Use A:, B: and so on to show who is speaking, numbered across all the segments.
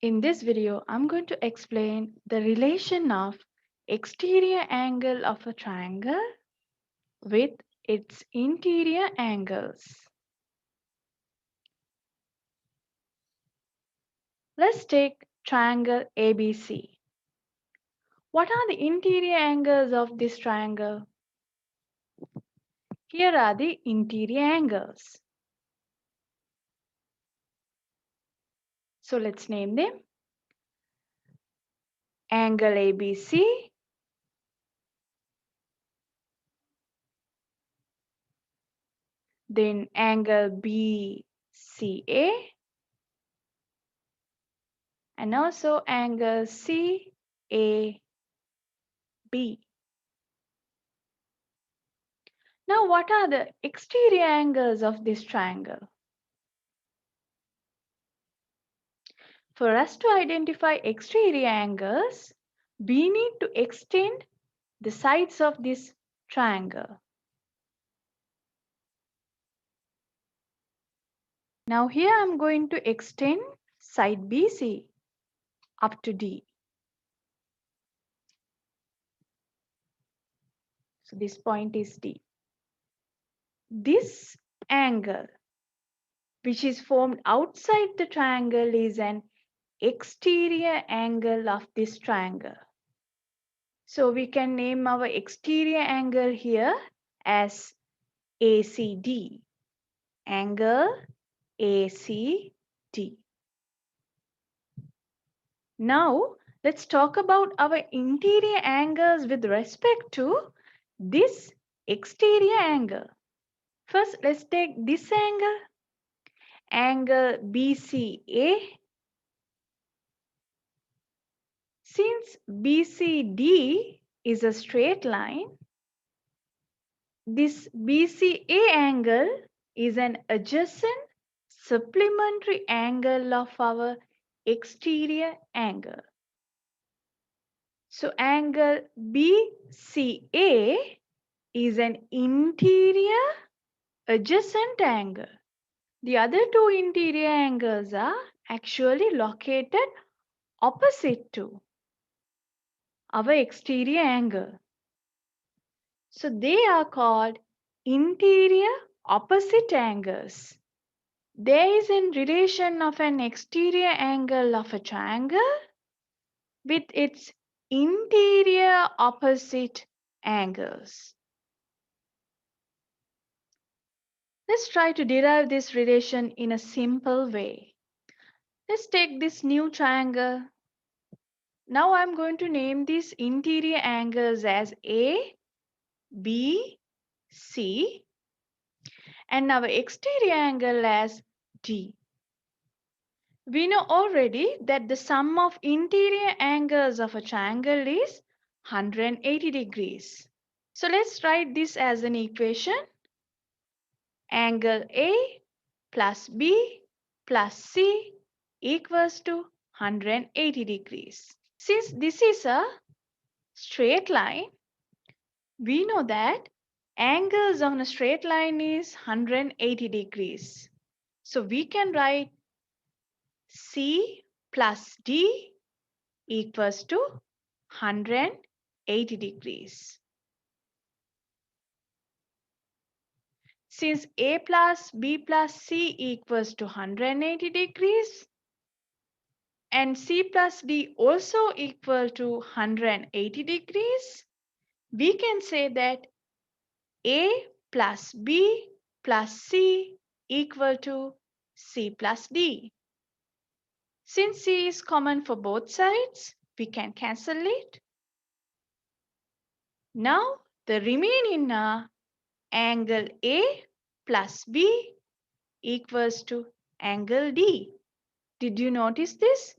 A: In this video, I'm going to explain the relation of exterior angle of a triangle with its interior angles. Let's take triangle ABC. What are the interior angles of this triangle? Here are the interior angles. So let's name them. Angle ABC, then angle BCA, and also angle CAB. Now, what are the exterior angles of this triangle? For us to identify exterior angles, we need to extend the sides of this triangle. Now here I'm going to extend side BC up to D. So this point is D. This angle, which is formed outside the triangle, is an exterior angle of this triangle. So we can name our exterior angle here as ACD. Angle ACD. Now let's talk about our interior angles with respect to this exterior angle. First, let's take this angle, angle BCA. Since BCD is a straight line, this BCA angle is an adjacent supplementary angle of our exterior angle. So angle BCA is an interior adjacent angle. The other two interior angles are actually located opposite to our exterior angle. So they are called interior opposite angles. There is a relation of an exterior angle of a triangle with its interior opposite angles. Let's try to derive this relation in a simple way. Let's take this new triangle. Now I'm going to name these interior angles as A, B, C, and our exterior angle as D. We know already that the sum of interior angles of a triangle is 180 degrees. So let's write this as an equation. Angle A plus B plus C equals to 180 degrees. Since this is a straight line, we know that angles on a straight line is 180 degrees. So we can write C plus D equals to 180 degrees. Since A plus B plus C equals to 180 degrees and C plus D also equal to 180 degrees, we can say that A plus B plus C equal to C plus D. Since C is common for both sides, we can cancel it. Now the remaining angle A plus B equals to angle D. Did you notice this?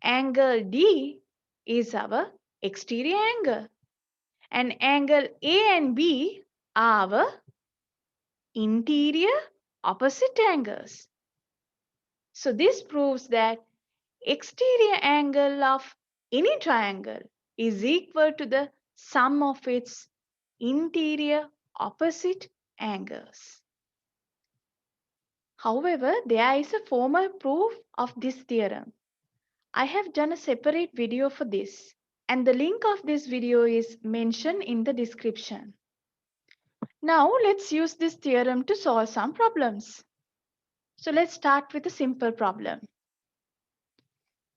A: Angle D is our exterior angle and angle A and B are our interior opposite angles. So this proves that exterior angle of any triangle is equal to the sum of its interior opposite angles. However, there is a formal proof of this theorem. I have done a separate video for this, and the link of this video is mentioned in the description. Now let's use this theorem to solve some problems. So let's start with a simple problem.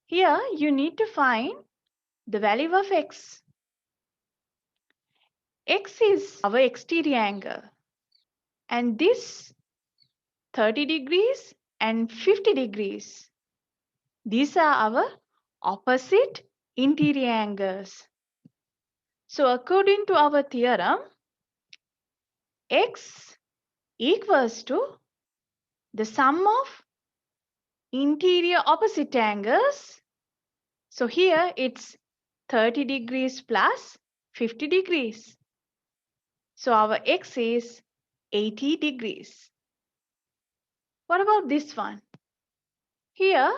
A: Here you need to find the value of x. X is our exterior angle, and this 30 degrees and 50 degrees. These are our opposite interior angles. So according to our theorem, x equals to the sum of interior opposite angles. So here it's 30 degrees plus 50 degrees. So our x is 80 degrees. What about this one? Here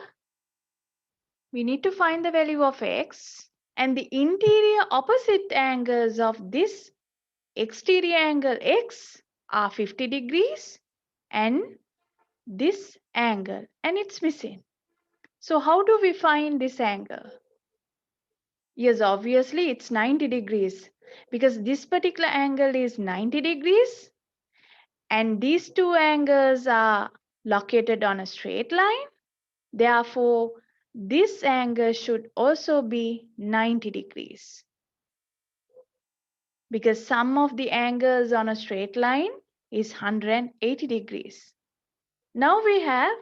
A: we need to find the value of x, and the interior opposite angles of this exterior angle x are 50 degrees and this angle, and it's missing. So how do we find this angle? Yes, obviously it's 90 degrees because this particular angle is 90 degrees and these two angles are located on a straight line. Therefore, this angle should also be 90 degrees because sum of the angles on a straight line is 180 degrees. Now we have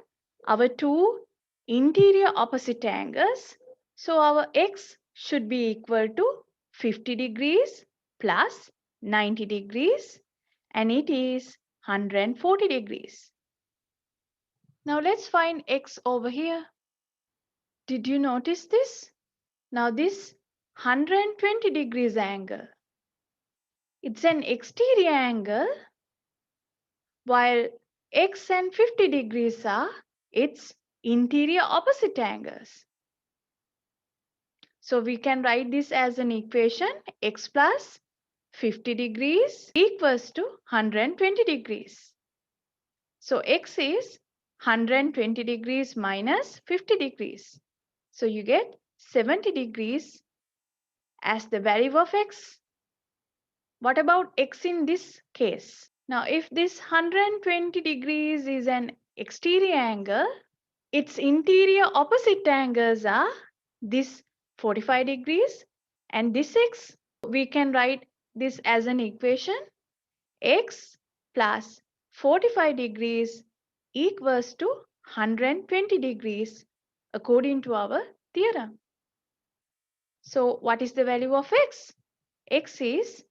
A: our two interior opposite angles. So our x should be equal to 50 degrees plus 90 degrees, and it is 140 degrees. Now let's find x over here. Did you notice this? Now this 120 degrees angle, it's an exterior angle, while x and 50 degrees are its interior opposite angles. So we can write this as an equation, x plus 50 degrees equals to 120 degrees. So x is 120 degrees minus 50 degrees. So you get 70 degrees as the value of x. What about x in this case? Now if this 120 degrees is an exterior angle, its interior opposite angles are this 45 degrees and this x. We can write this as an equation, x plus 45 degrees equals to 120 degrees according to our theorem. So what is the value of x? X is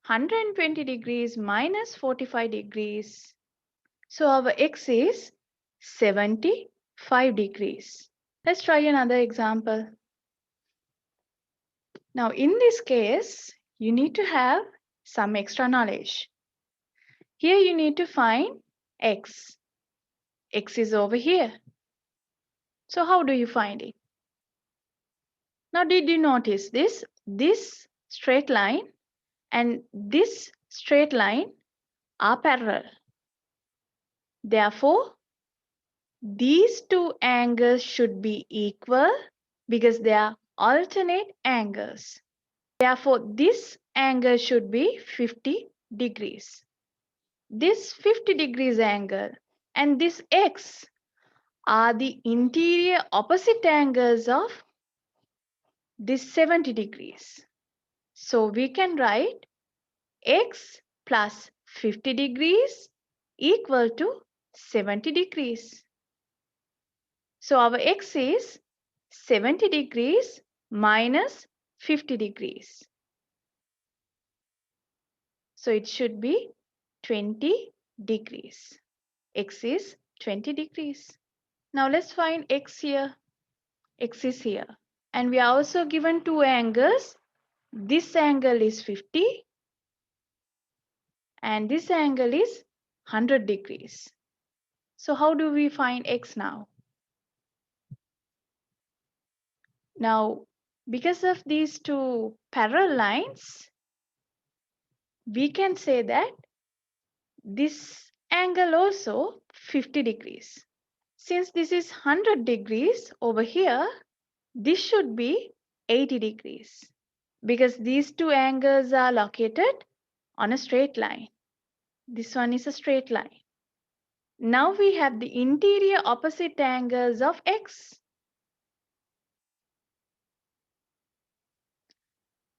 A: 120 degrees minus 45 degrees. So our x is 75 degrees. Let's try another example. Now in this case, you need to have some extra knowledge. Here you need to find x. X is over here. So how do you find it? Now did you notice this? This straight line and this straight line are parallel. Therefore, these two angles should be equal because they are alternate angles. Therefore, this angle should be 50 degrees. This 50 degrees angle and this x are the interior opposite angles of this 70 degrees. So we can write x plus 50 degrees equal to 70 degrees. So our x is 70 degrees minus 50 degrees. So it should be 20 degrees. X is 20 degrees. Now let's find x here. X is here. And we are also given two angles. This angle is 50 and this angle is 100 degrees. So how do we find x now? Now, because of these two parallel lines, we can say that this angle also 50 degrees. Since this is 100 degrees over here, This should be 80 degrees because these two angles are located on a straight line. This one is a straight line. Now we have the interior opposite angles of x.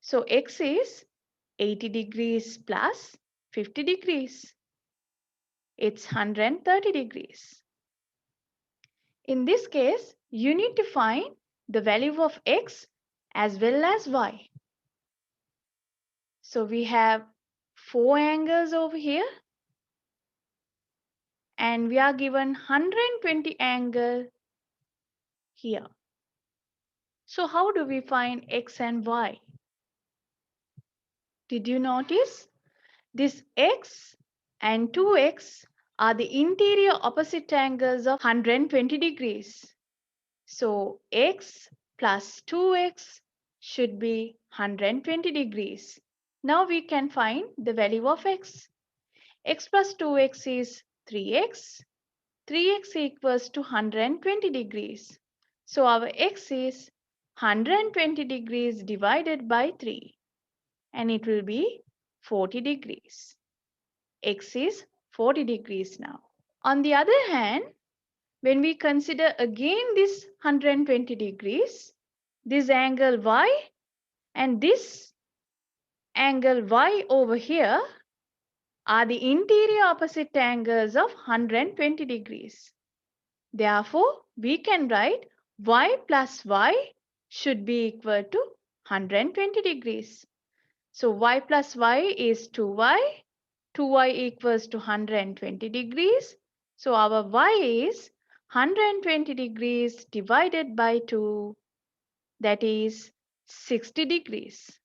A: So x is 80 degrees plus 50 degrees. It's 130 degrees. In this case, you need to find the value of x as well as y. So we have 4 angles over here and we are given 120 angle here. So how do we find x and y? Did you notice? This x and 2x are the interior opposite angles of 120 degrees. So x plus 2x should be 120 degrees. Now we can find the value of x. X plus 2x is 3x. 3x equals to 120 degrees. So our x is 120 degrees divided by 3 and it will be 40 degrees. X is 40 degrees now. On the other hand, when we consider again this 120 degrees, this angle y and this angle y over here are the interior opposite angles of 120 degrees. Therefore, we can write y plus y should be equal to 120 degrees. So y plus y is 2y. 2y equals to 120 degrees. So our y is 120 degrees divided by 2, that is 60 degrees.